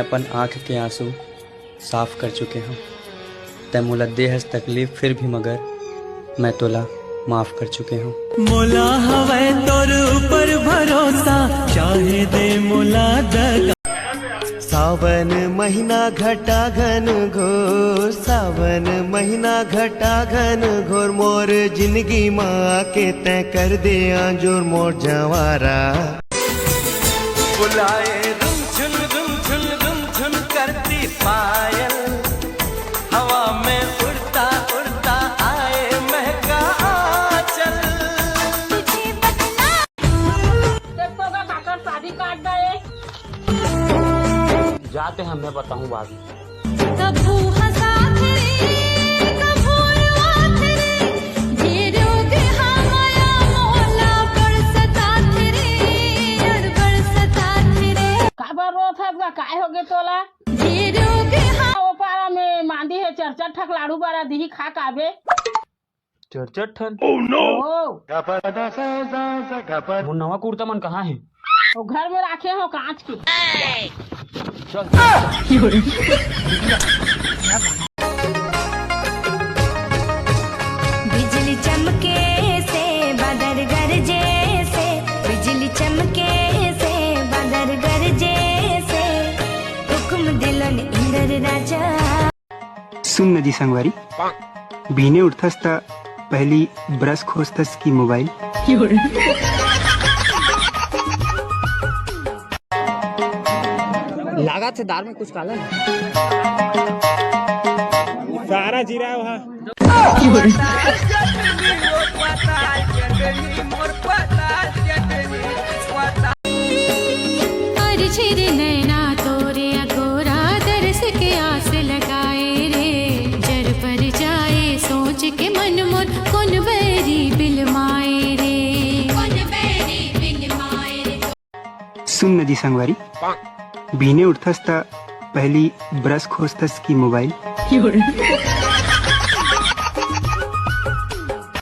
अपन आँख के आंसू साफ कर चुके हम। तै मोला देहस तकलीफ फिर भी मगर मैं तोला माफ कर चुके हूँ। मोला हवै तोर ऊपर भरोसा, चाहे दे मोला दगा। सावन महीना घटा घन घोर, सावन महीना घटा घन घोर, मोर जिंदगी माँ के तय कर दे आजोर मोर जवारा। बुलाए रुम झुन करती पायल, हवा में उड़ता उड़ता आए महका आंचल। शादी काट गए जाते हैं, मैं बताऊं बाद में। काय हो गए तोला वो पारा में मांदी है चरचर ठक लाड़ू बारा दी खा काबे चर्चा ठन। ओह नो वो नवा कुर्ता मन कहाँ है? वो घर में रखे हो कांच की। चल बिजली चमके से बादल गरजे से, बिजली चमके से बादल गरजे से, हुक्म दिलन इंद्र राजा। सुन नदी संगवारी, बीने उठथस त पहली ब्रश खोजतस की मोबाइल। लागत से दाल में कुछ काला है। सारा जीरा वहाँ। नैना तोरे अगोरा दरस के आस लगाए रे, जर पर जाए सोच के मन मोर कौन बैरी बिलमाए रे, कौन बैरी बिलमाए रे। सुन नदी संगवारी, बीने उठथस त पहली ब्रश खोजतस की मोबाइल।